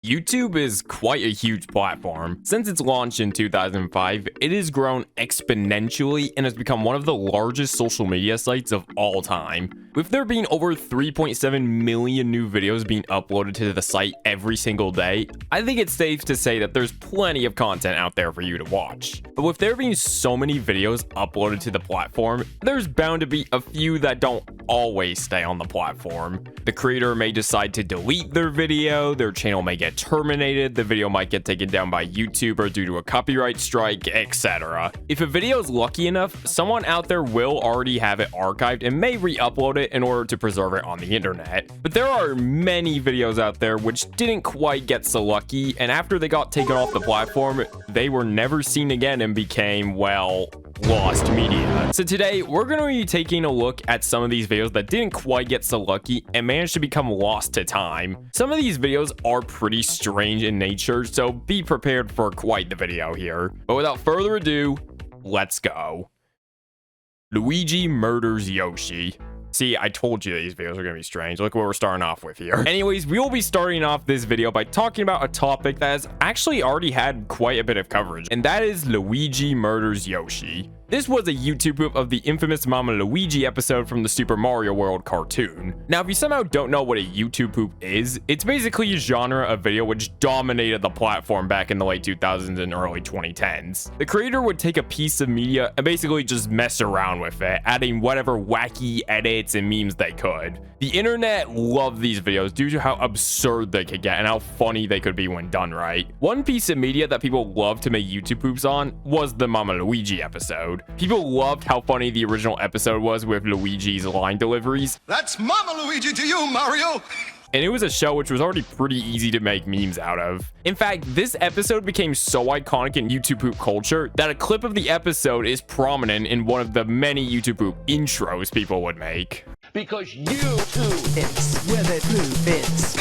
YouTube is quite a huge platform. Since its launch in 2005, it has grown exponentially and has become one of the largest social media sites of all time. With there being over 3.7 million new videos being uploaded to the site every single day, I think it's safe to say that there's plenty of content out there for you to watch. But with there being so many videos uploaded to the platform, there's bound to be a few that don't always stay on the platform. The creator may decide to delete their video, their channel may get terminated, the video might get taken down by YouTube or due to a copyright strike, etc. If a video is lucky enough, someone out there will already have it archived and may re-upload it in order to preserve it on the internet. But there are many videos out there which didn't quite get so lucky, and after they got taken off the platform, they were never seen again and became, well, lost media. So today, we're going to be taking a look at some of these videos that didn't quite get so lucky and managed to become lost to time. Some of these videos are pretty strange in nature, so be prepared for quite the video here. But without further ado, let's go. Luigi murders Yoshi. See, I told you that these videos are going to be strange. Look what we're starting off with here. Anyways, we will be starting off this video by talking about a topic that has actually already had quite a bit of coverage, and that is Luigi murders Yoshi. This was a YouTube poop of the infamous Mama Luigi episode from the Super Mario World cartoon. Now, if you somehow don't know what a YouTube poop is, it's basically a genre of video which dominated the platform back in the late 2000s and early 2010s. The creator would take a piece of media and basically just mess around with it, adding whatever wacky edits and memes they could. The internet loved these videos due to how absurd they could get and how funny they could be when done right. One piece of media that people loved to make YouTube poops on was the Mama Luigi episode. People loved how funny the original episode was with Luigi's line deliveries. That's Mama Luigi to you, Mario! And it was a show which was already pretty easy to make memes out of. In fact, this episode became so iconic in YouTube poop culture that a clip of the episode is prominent in one of the many YouTube poop intros people would make. Because you too fits where the blue fits.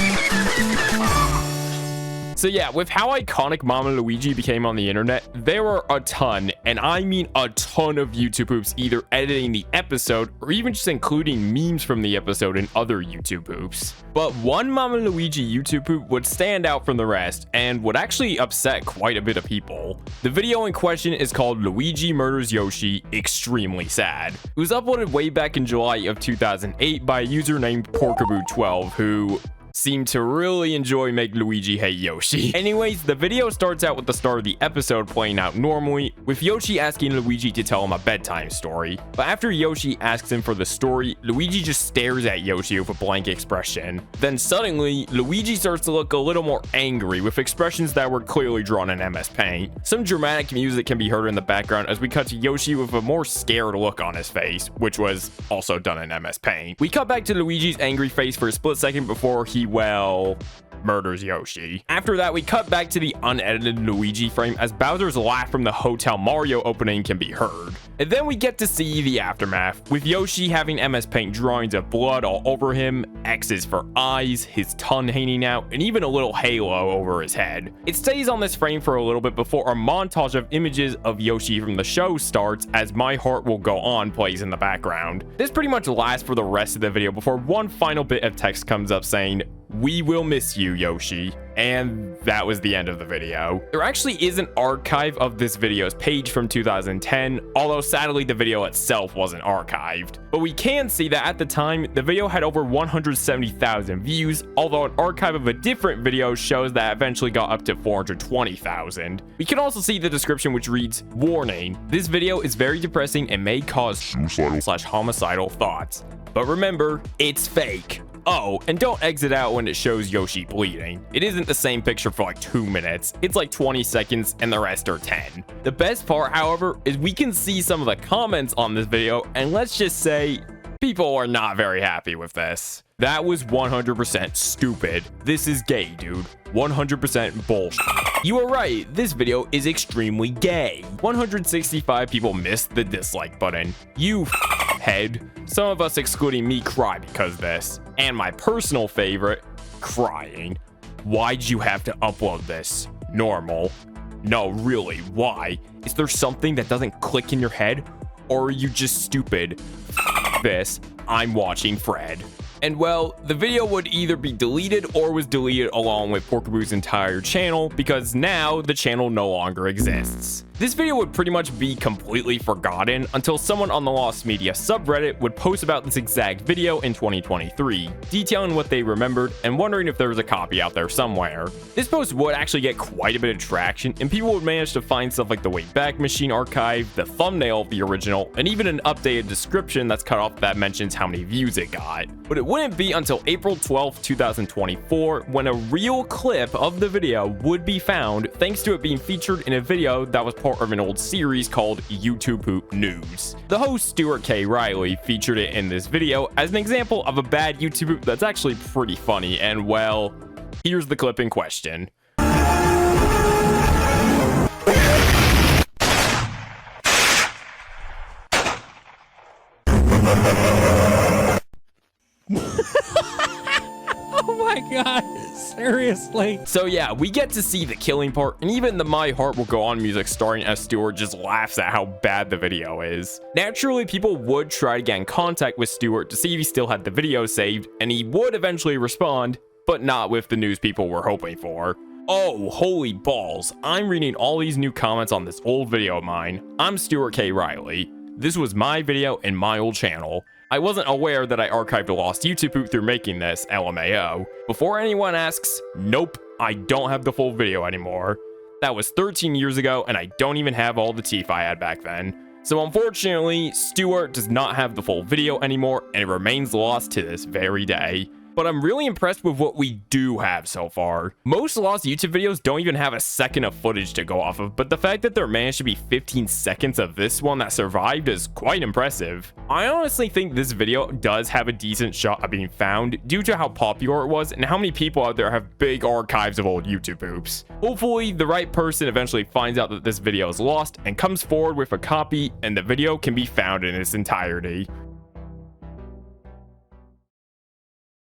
So yeah, with how iconic Mama Luigi became on the internet, there were a ton, and I mean a ton of YouTube poops either editing the episode or even just including memes from the episode in other YouTube poops. But one Mama Luigi YouTube poop would stand out from the rest and would actually upset quite a bit of people. The video in question is called Luigi Murders Yoshi, Extremely Sad. It was uploaded way back in July of 2008 by a user named Porkaboo12 who seemed to really enjoy make Luigi hate Yoshi. Anyways, the video starts out with the start of the episode playing out normally, with Yoshi asking Luigi to tell him a bedtime story. But after Yoshi asks him for the story, Luigi just stares at Yoshi with a blank expression. Then suddenly, Luigi starts to look a little more angry with expressions that were clearly drawn in MS Paint. Some dramatic music can be heard in the background as we cut to Yoshi with a more scared look on his face, which was also done in MS Paint. We cut back to Luigi's angry face for a split second before he, well, murders Yoshi. After that, we cut back to the unedited Luigi frame as Bowser's laugh from the Hotel Mario opening can be heard. And then we get to see the aftermath, with Yoshi having MS Paint drawings of blood all over him, X's for eyes, his tongue hanging out, and even a little halo over his head. It stays on this frame for a little bit before a montage of images of Yoshi from the show starts as My Heart Will Go On plays in the background. This pretty much lasts for the rest of the video before one final bit of text comes up saying, "We will miss you, Yoshi." And that was the end of the video. There actually is an archive of this video's page from 2010, although sadly the video itself wasn't archived. But we can see that at the time, the video had over 170,000 views, although an archive of a different video shows that eventually got up to 420,000. We can also see the description which reads, "Warning, this video is very depressing and may cause suicidal/homicidal thoughts. But remember, it's fake. Oh, and don't exit out when it shows Yoshi bleeding. It isn't the same picture for like 2 minutes. It's like 20 seconds and the rest are 10. The best part, however, is we can see some of the comments on this video, and let's just say, people are not very happy with this. That was 100% stupid. This is gay, dude. 100% bullshit. You were right, this video is extremely gay. 165 people missed the dislike button. You head. Some of us, excluding me, cry because of this. And my personal favorite, crying. Why'd you have to upload this? Normal. No, really, why? Is there something that doesn't click in your head? Or are you just stupid? This, I'm watching Fred. And well, the video would either be deleted or was deleted along with Porkaboo's entire channel because now the channel no longer exists. This video would pretty much be completely forgotten until someone on the Lost Media subreddit would post about this exact video in 2023, detailing what they remembered and wondering if there was a copy out there somewhere. This post would actually get quite a bit of traction, and people would manage to find stuff like the Wayback Machine archive, the thumbnail of the original, and even an updated description that's cut off that mentions how many views it got. But it wouldn't be until April 12, 2024 when a real clip of the video would be found thanks to it being featured in a video that was part of an old series called YouTube Poop News. The host Stuart K. Riley featured it in this video as an example of a bad YouTube poop that's actually pretty funny, and well, here's the clip in question. Oh my god, seriously? So yeah, we get to see the killing part, and even the My Heart Will Go On music starring as Stuart just laughs at how bad the video is. Naturally, people would try to get in contact with Stuart to see if he still had the video saved, and he would eventually respond, but not with the news people were hoping for. Oh, holy balls, I'm reading all these new comments on this old video of mine. I'm Stuart K. Riley. This was my video in my old channel. I wasn't aware that I archived a lost YouTube poop through making this, LMAO. Before anyone asks, nope, I don't have the full video anymore. That was 13 years ago, and I don't even have all the teeth I had back then. So unfortunately, Stuart does not have the full video anymore, and it remains lost to this very day. But I'm really impressed with what we do have so far. Most lost YouTube videos don't even have a second of footage to go off of, but the fact that there managed to be 15 seconds of this one that survived is quite impressive. I honestly think this video does have a decent shot of being found due to how popular it was and how many people out there have big archives of old YouTube poops. Hopefully, the right person eventually finds out that this video is lost and comes forward with a copy, and the video can be found in its entirety.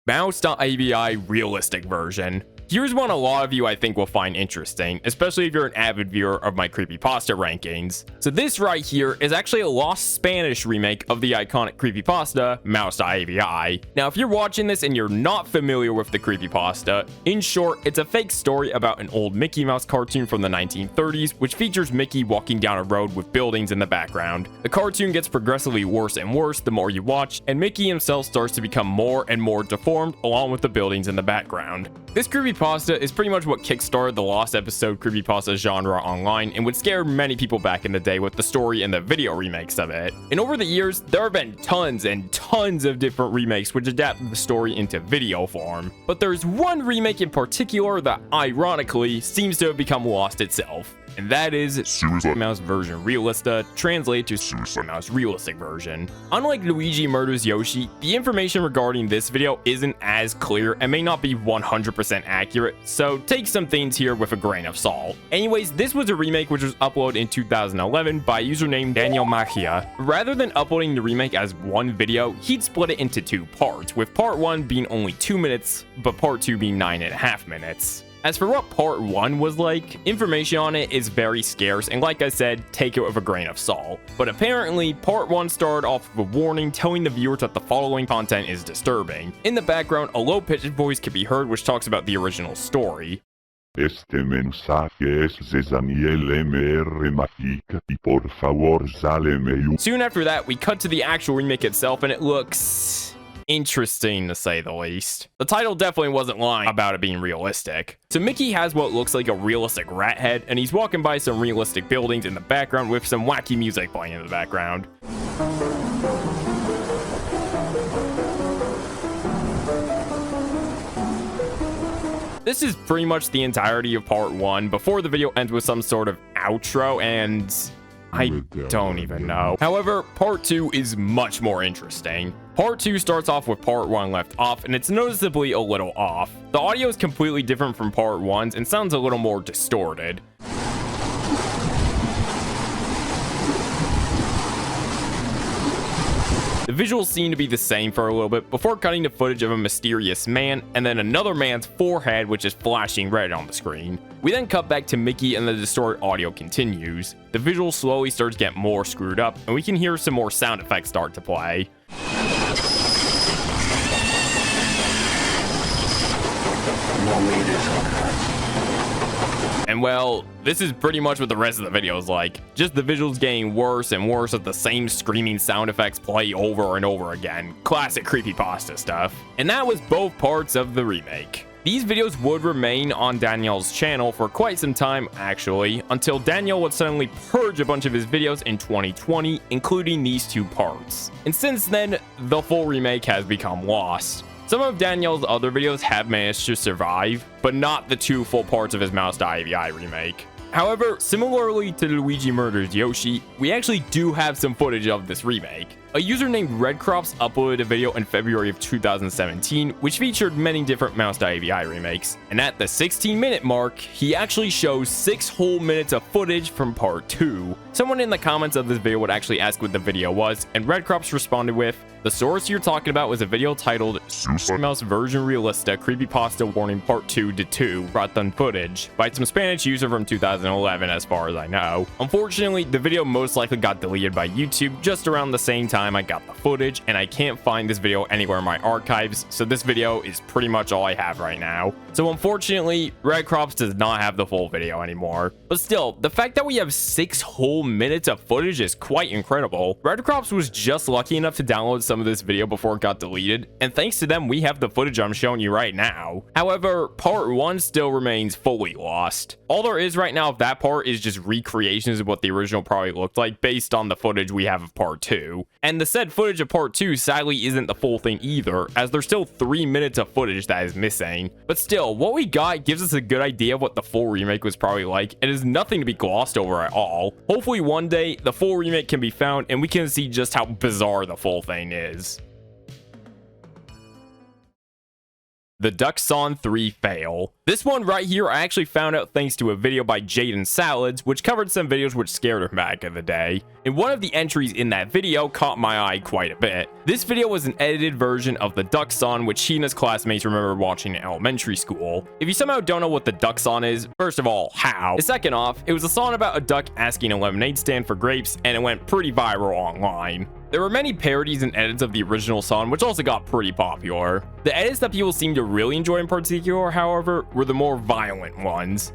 Mouse.AVI realistic version. Here's one a lot of you I think will find interesting, especially if you're an avid viewer of my creepypasta rankings. So this right here is actually a lost Spanish remake of the iconic creepypasta, Mouse.AVI. Now, if you're watching this and you're not familiar with the creepypasta, in short, it's a fake story about an old Mickey Mouse cartoon from the 1930s, which features Mickey walking down a road with buildings in the background. The cartoon gets progressively worse and worse the more you watch, and Mickey himself starts to become more and more deformed along with the buildings in the background. This creepypasta is pretty much what kickstarted the lost episode creepypasta genre online and would scare many people back in the day with the story and the video remakes of it. And over the years, there have been tons and tons of different remakes which adapt the story into video form. But there's one remake in particular that ironically seems to have become lost itself. And that is Suicide Mouse version Realista, translated to Suicide Mouse Realistic version. Unlike Luigi Murders Yoshi, the information regarding this video isn't as clear and may not be 100% accurate, so take some things here with a grain of salt. Anyways, this was a remake which was uploaded in 2011 by a user named Daniel Magia. Rather than uploading the remake as one video, he'd split it into two parts, with part 1 being only 2 minutes, but part 2 being 9.5 minutes. As for what part 1 was like, information on it is very scarce, and like I said, take it with a grain of salt. But apparently, part 1 started off with a warning telling the viewers that the following content is disturbing. In the background, a low-pitched voice can be heard which talks about the original story. Este mensaje es de Daniel MR Magic y por favor sáleme. Soon after that, we cut to the actual remake itself, and it looks interesting to say the least. The title definitely wasn't lying about it being realistic. So Mickey has what looks like a realistic rat head, and he's walking by some realistic buildings in the background with some wacky music playing in the background. This is pretty much the entirety of part 1 before the video ends with some sort of outro, and I don't even know. However, part 2 is much more interesting. Part 2 starts off with part 1 left off, and it's noticeably a little off. The audio is completely different from part 1's and sounds a little more distorted. The visuals seem to be the same for a little bit before cutting to footage of a mysterious man and then another man's forehead which is flashing red on the screen. We then cut back to Mickey and the distorted audio continues. The visual slowly starts to get more screwed up and we can hear some more sound effects start to play. And well, this is pretty much what the rest of the video is like. Just the visuals getting worse and worse as the same screaming sound effects play over and over again. Classic creepypasta stuff. And that was both parts of the remake. These videos would remain on Daniel's channel for quite some time actually, until Daniel would suddenly purge a bunch of his videos in 2020, including these two parts. And since then, the full remake has become lost. Some of Daniel's other videos have managed to survive, but not the two full parts of his Mouse.AVI remake. However, similarly to Luigi Murders Yoshi, we actually do have some footage of this remake. A user named Redcrops uploaded a video in February of 2017, which featured many different Mouse.AVI remakes, and at the 16-minute mark, he actually shows 6 whole minutes of footage from part 2. Someone in the comments of this video would actually ask what the video was, and Redcrops responded with, "The source you're talking about was a video titled Super Mouse Version Realista Creepypasta Warning Part 2 to 2 brought done footage by some Spanish user from 2011 as far as I know. Unfortunately, the video most likely got deleted by YouTube just around the same time I got the footage, and I can't find this video anywhere in my archives, so this video is pretty much all I have right now. So unfortunately, Redcrops does not have the full video anymore. But still, the fact that we have 6 whole minutes of footage is quite incredible. Redcrops was just lucky enough to download some of this video before it got deleted, and thanks to them we have the footage I'm showing you right now. However, part 1 still remains fully lost. All there is right now of that part is just recreations of what the original probably looked like based on the footage we have of part 2. And the said footage of part 2 sadly isn't the full thing either, as there's still 3 minutes of footage that is missing. But still, what we got gives us a good idea of what the full remake was probably like. It is nothing to be glossed over at all. Hopefully one day the full remake can be found and we can see just how bizarre the full thing is. The Duckson 3 fail. This one right here I actually found out thanks to a video by Jaden Salads, which covered some videos which scared him back in the day. And one of the entries in that video caught my eye quite a bit. This video was an edited version of the Duckson, which he and his classmates remember watching in elementary school. If you somehow don't know what the Duckson is, first of all, how? Second off, it was a song about a duck asking a lemonade stand for grapes, and it went pretty viral online. There were many parodies and edits of the original song, which also got pretty popular. The edits that people seemed to really enjoy in particular, however, were the more violent ones.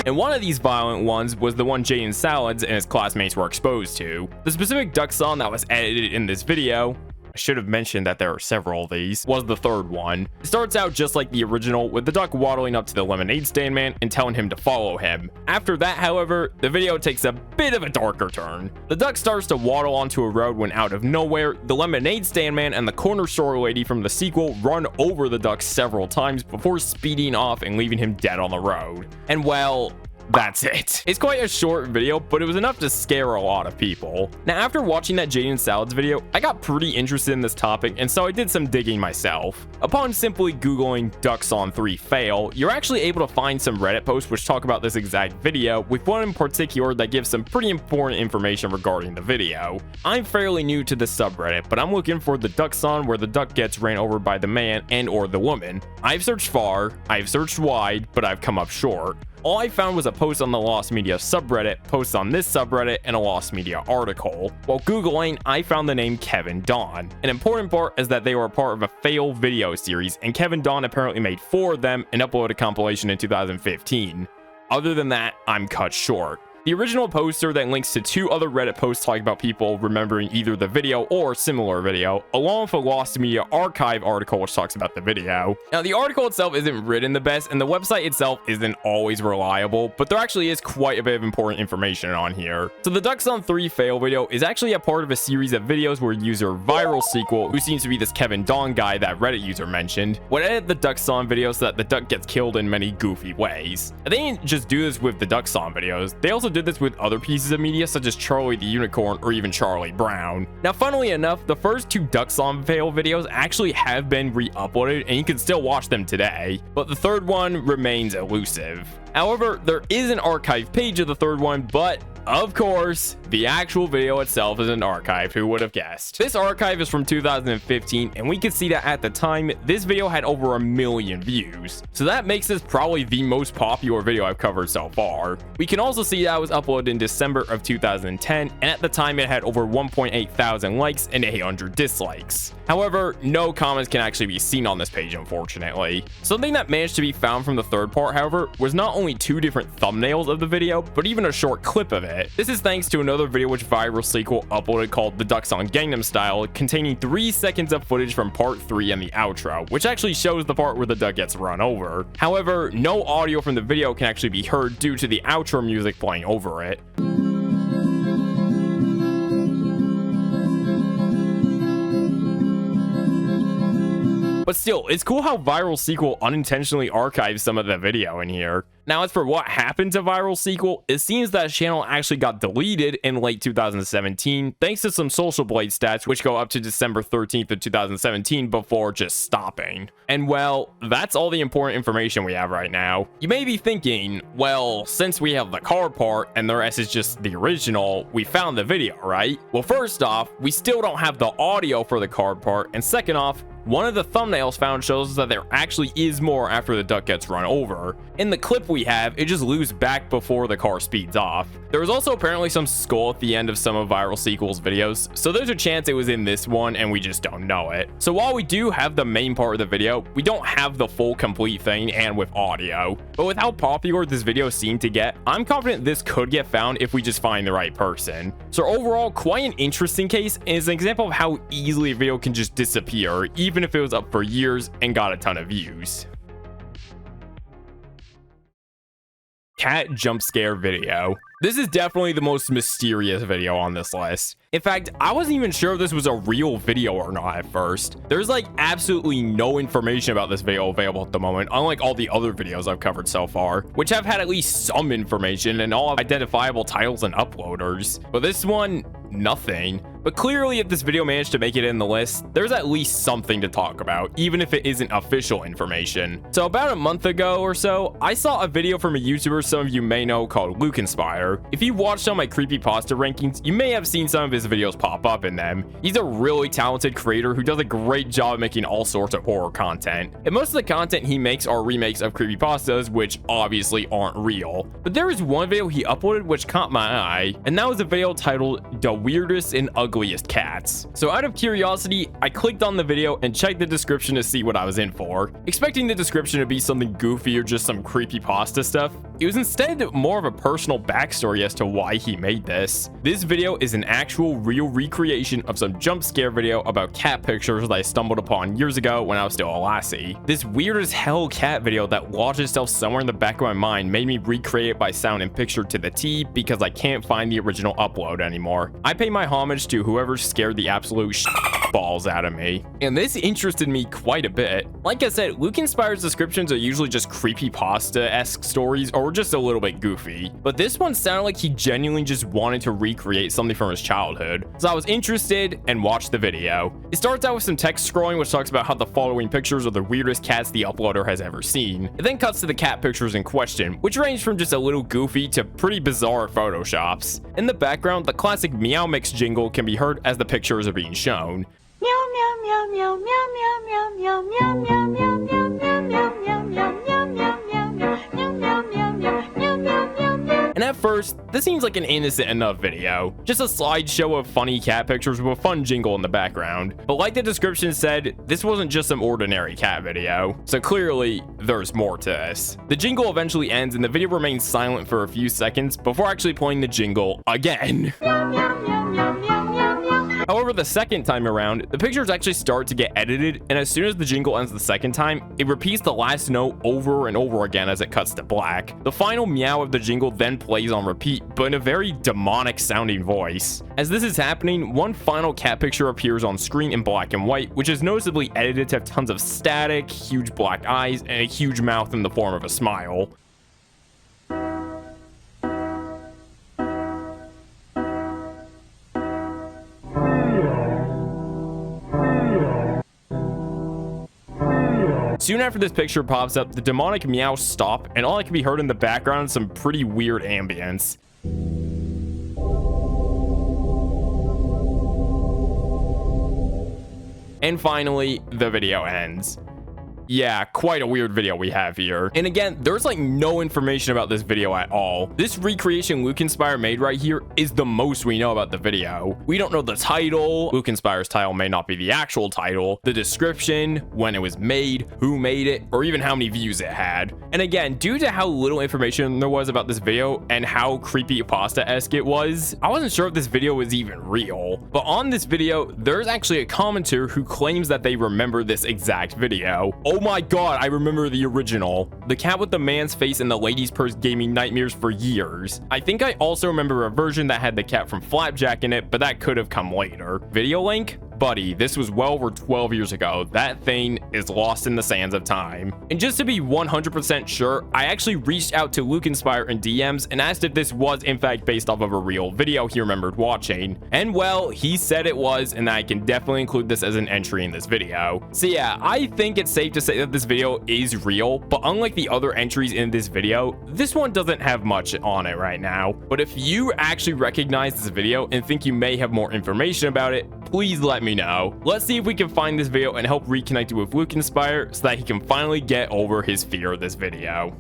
And one of these violent ones was the one Jaden Salads and his classmates were exposed to. The specific duck song that was edited in this video, I should have mentioned that there are several of these, was the third one. It starts out just like the original, with the duck waddling up to the lemonade stand man and telling him to follow him. After that, however, the video takes a bit of a darker turn. The duck starts to waddle onto a road when out of nowhere, the lemonade stand man and the corner store lady from the sequel run over the duck several times before speeding off and leaving him dead on the road. And well, that's it. It's quite a short video, but it was enough to scare a lot of people. Now, after watching that Jaden Salads video, I got pretty interested in this topic, and so I did some digging myself. Upon simply Googling Duckson 3 fail, you're actually able to find some Reddit posts which talk about this exact video, with one in particular that gives some pretty important information regarding the video. I'm fairly new to this subreddit, but I'm looking for the Duckson where the duck gets ran over by the man and or the woman. I've searched far, I've searched wide, but I've come up short. All I found was a post on the Lost Media subreddit, posts on this subreddit, and a Lost Media article. While Googling, I found the name Kevin Dawn. An important part is that they were a part of a fail video series, and Kevin Dawn apparently made 4 of them and uploaded a compilation in 2015. Other than that, I'm cut short. The original poster then links to 2 other Reddit posts talking about people remembering either the video or similar video, along with a Lost Media archive article which talks about the video. Now, the article itself isn't written the best, and the website itself isn't always reliable, but there actually is quite a bit of important information on here. So the Duckson 3 fail video is actually a part of a series of videos where user Viral Sequel, who seems to be this Kevin Dawn guy that Reddit user mentioned, would edit the Duckson video so that the duck gets killed in many goofy ways. And they didn't just do this with the Duckson videos, they also did this with other pieces of media such as Charlie the Unicorn or even Charlie Brown. Now, funnily enough, the first 2 Duckson fail videos actually have been re-uploaded and you can still watch them today, but the third one remains elusive. However, there is an archive page of the third one, but of course, the actual video itself is an archive. Who would have guessed? This archive is from 2015, and we can see that at the time, this video had over 1 million views. So that makes this probably the most popular video I've covered so far. We can also see that it was uploaded in December of 2010, and at the time it had over 1.8 thousand likes and 800 dislikes. However, no comments can actually be seen on this page, unfortunately. Something that managed to be found from the third part, however, was not only 2 different thumbnails of the video, but even a short clip of it. This is thanks to another video which Viral Sequel uploaded called The Ducks on Gangnam Style, containing 3 seconds of footage from part 3 and the outro, which actually shows the part where the duck gets run over. However, no audio from the video can actually be heard due to the outro music playing over it. But still, it's cool how Viral Sequel unintentionally archives some of the video in here. Now, as for what happened to Viral Sequel, it seems that channel actually got deleted in late 2017 thanks to some Social Blade stats which go up to December 13th of 2017 before just stopping. And well, that's all the important information we have right now. You may be thinking, well, since we have the car part and the rest is just the original, we found the video, right? Well, first off, we still don't have the audio for the car part, and second off, one of the thumbnails found shows us that there actually is more after the duck gets run over. In the clip we have, it just loops back before the car speeds off. There was also apparently some skull at the end of some of Viral Sequel's videos, so there's a chance it was in this one and we just don't know it. So while we do have the main part of the video, we don't have the full complete thing and with audio. But with how popular this video seemed to get, I'm confident this could get found if we just find the right person. So overall, quite an interesting case, and is an example of how easily a video can just disappear, even if it was up for years and got a ton of views. Cat jump scare video. This is definitely the most mysterious video on this list. In fact, I wasn't even sure if this was a real video or not at first. There's like absolutely no information about this video available at the moment, unlike all the other videos I've covered so far, which have had at least some information and all identifiable titles and uploaders. But this one, nothing. But clearly, if this video managed to make it in the list, there's at least something to talk about, even if it isn't official information. So about a month ago or so, I saw a video from a YouTuber some of you may know called Luigi. If you watched on my creepypasta rankings, you may have seen some of his videos pop up in them. He's a really talented creator who does a great job making all sorts of horror content. And most of the content he makes are remakes of creepypastas, which obviously aren't real. But there is one video he uploaded which caught my eye, and that was a video titled The Weirdest and Ugliest Cats. So out of curiosity, I clicked on the video and checked the description to see what I was in for, expecting the description to be something goofy or just some creepypasta stuff. It was instead more of a personal backstory as to why he made this. This video is an actual real recreation of some jump scare video about cat pictures that I stumbled upon years ago when I was still a lassie. This weird as hell cat video that lodged itself somewhere in the back of my mind made me recreate it by sound and picture to the T because I can't find the original upload anymore. I pay my homage to whoever scared the absolute balls out of me, and this interested me quite a bit. Like I said, Luigi descriptions are usually just creepypasta-esque stories or just a little bit goofy, but this one sounded like he genuinely just wanted to recreate something from his childhood, so I was interested and watched the video. It starts out with some text scrolling which talks about how the following pictures are the weirdest cats the uploader has ever seen. It then cuts to the cat pictures in question, which range from just a little goofy to pretty bizarre photoshops. In the background, the classic Meow Mix jingle can be heard as the pictures are being shown. Meow meow meow meow meow meow meow meow meow meow meow meow meow meow meow meow And at first, this seems like an innocent enough video, just a slideshow of funny cat pictures with a fun jingle in the background. But like the description said, this wasn't just some ordinary cat video, so clearly there's more to this. The jingle eventually ends and the video remains silent for a few seconds before actually playing the jingle again. However, the second time around, the pictures actually start to get edited, and as soon as the jingle ends the second time, it repeats the last note over and over again as it cuts to black. The final meow of the jingle then plays on repeat, but in a very demonic sounding voice. As this is happening, one final cat picture appears on screen in black and white, which is noticeably edited to have tons of static, huge black eyes, and a huge mouth in the form of a smile. Soon after this picture pops up, the demonic meows stop, and all that can be heard in the background is some pretty weird ambience. And finally, the video ends. Yeah, quite a weird video we have here. And again, there's like no information about this video at all. This recreation Lukenspire made right here is the most we know about the video. We don't know the title. Lukenspire's title may not be the actual title, the description, when it was made, who made it, or even how many views it had. And again, due to how little information there was about this video and how creepypasta-esque it was, I wasn't sure if this video was even real. But on this video, there's actually a commenter who claims that they remember this exact video. Oh my god, I remember the original. The cat with the man's face and the lady's purse gave me nightmares for years. I think I also remember a version that had the cat from Flapjack in it, but that could have come later. Video link? Buddy, this was well over 12 years ago. That thing is lost in the sands of time. And just to be 100% sure, I actually reached out to Lukenspire in DMs and asked if this was in fact based off of a real video he remembered watching. And well, he said it was, and I can definitely include this as an entry in this video. So yeah, I think it's safe to say that this video is real, but unlike the other entries in this video, this one doesn't have much on it right now. But if you actually recognize this video and think you may have more information about it, please let me know. Let's see if we can find this video and help reconnect it with Lukenspire so that he can finally get over his fear of this video.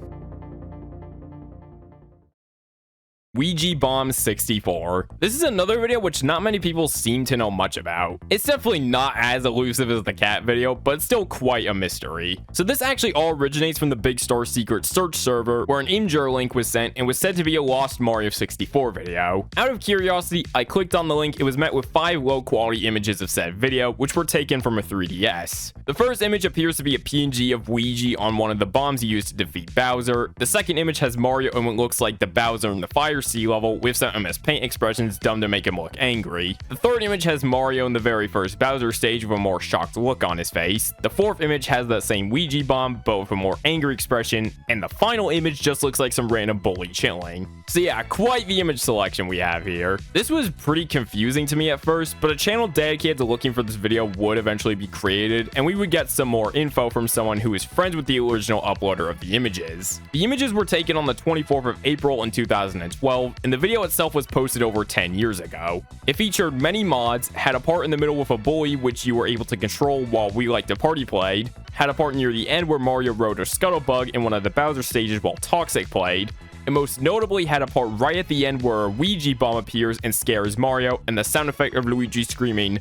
Weegee Bomb 64. This is another video which not many people seem to know much about. It's definitely not as elusive as the cat video, but it's still quite a mystery. So this actually all originates from the Big Star Secret search server, where an Imgur link was sent and was said to be a lost Mario 64 video. Out of curiosity, I clicked on the link. It was met with 5 low quality images of said video, which were taken from a 3DS. The first image appears to be a PNG of Luigi on one of the bombs he used to defeat Bowser. The second image has Mario and what looks like the Bowser in the fire sea level with some MS Paint expressions done to make him look angry. The third image has Mario in the very first Bowser stage with a more shocked look on his face. The fourth image has that same Weegee Bomb, but with a more angry expression. And the final image just looks like some random bully chilling. So yeah, quite the image selection we have here. This was pretty confusing to me at first, but a channel dedicated to looking for this video would eventually be created, and we would get some more info from someone who is friends with the original uploader of the images. The images were taken on the 24th of April in 2012, and the video itself was posted over 10 years ago. It featured many mods, had a part in the middle with a bully which you were able to control while We Like to Party played, had a part near the end where Mario rode a scuttlebug in one of the Bowser stages while Toxic played, and most notably had a part right at the end where a Weegee Bomb appears and scares Mario, and the sound effect of Luigi screaming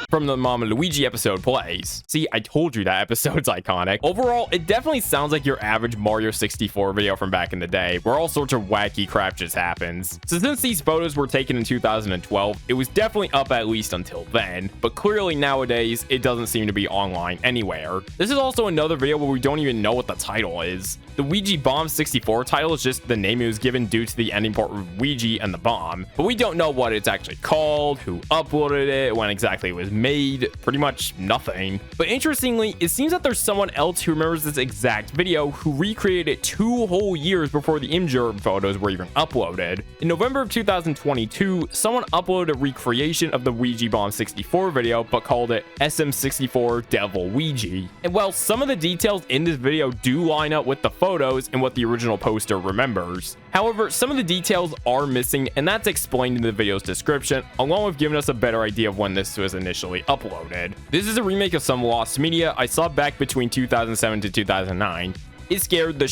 from the Mama Luigi episode plays. See, I told you that episode's iconic. Overall, it definitely sounds like your average Mario 64 video from back in the day, where all sorts of wacky crap just happens. So since these photos were taken in 2012, it was definitely up at least until then, but clearly nowadays, it doesn't seem to be online anywhere. This is also another video where we don't even know what the title is. The Weegee Bomb 64 title is just the name it was given due to the ending part with Ouija and the bomb, but we don't know what it's actually called, who uploaded it, when exactly it was made, pretty much nothing. But interestingly, it seems that there's someone else who remembers this exact video who recreated it 2 whole years before the Imgur photos were even uploaded. In November of 2022, someone uploaded a recreation of the Weegee Bomb 64 video, but called it SM64 Devil Ouija. And while some of the details in this video do line up with the photos and what the original poster remembers, however, some of the details are missing, and that's explained in the video's description, along with giving us a better idea of when this was initially uploaded. This is a remake of some lost media I saw back between 2007 to 2009. It scared the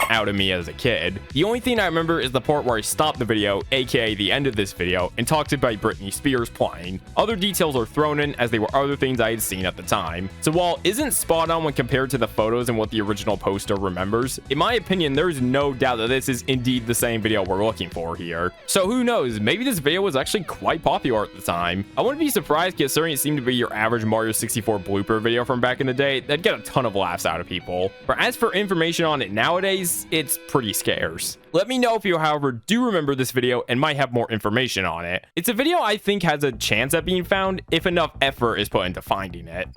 out of me as a kid. The only thing I remember is the part where I stopped the video, aka the end of this video, and talked about Britney Spears playing. Other details are thrown in as they were other things I had seen at the time. So while it isn't spot on when compared to the photos and what the original poster remembers, in my opinion, there is no doubt that this is indeed the same video we're looking for here. So who knows, maybe this video was actually quite popular at the time. I wouldn't be surprised considering it seemed to be your average Mario 64 blooper video from back in the day that'd get a ton of laughs out of people. But as for information on it nowadays, it's pretty scarce. Let me know if you, however, do remember this video and might have more information on it. It's a video I think has a chance at being found if enough effort is put into finding it.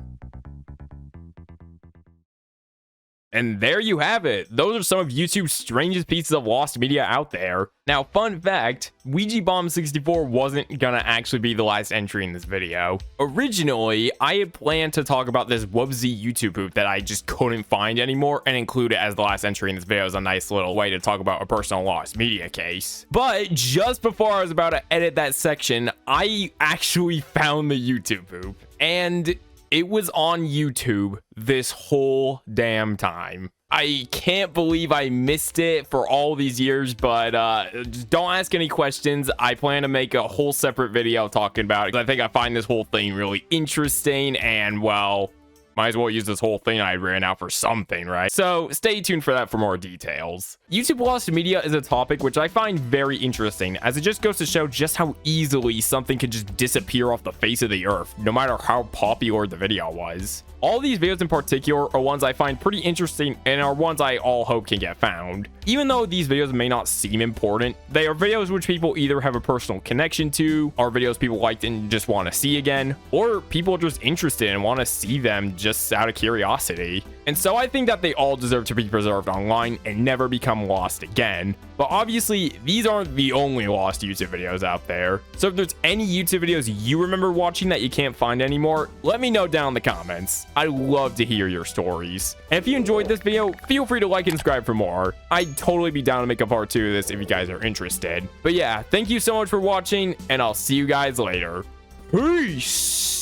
And there you have it. Those are some of YouTube's strangest pieces of lost media out there. Now, fun fact, Weegee Bomb 64 wasn't gonna actually be the last entry in this video. Originally, I had planned to talk about this whoopsie YouTube poop that I just couldn't find anymore and include it as the last entry in this video as a nice little way to talk about a personal lost media case. But just before I was about to edit that section, I actually found the YouTube poop. And it was on YouTube this whole damn time. I can't believe I missed it for all these years, but just don't ask any questions. I plan to make a whole separate video talking about it. I think I find this whole thing really interesting, and well, might as well use this whole thing I ran out for something, right? So stay tuned for that for more details. YouTube lost media is a topic which I find very interesting, as it just goes to show just how easily something could just disappear off the face of the earth, no matter how popular the video was. All these videos in particular are ones I find pretty interesting and are ones I all hope can get found. Even though these videos may not seem important, they are videos which people either have a personal connection to, are videos people liked and just want to see again, or people are just interested and want to see them just out of curiosity. And so I think that they all deserve to be preserved online and never become lost again. But obviously, these aren't the only lost YouTube videos out there. So if there's any YouTube videos you remember watching that you can't find anymore, let me know down in the comments. I'd love to hear your stories. And if you enjoyed this video, feel free to like and subscribe for more. I'd totally be down to make a part 2 of this if you guys are interested. But yeah, thank you so much for watching, and I'll see you guys later. Peace!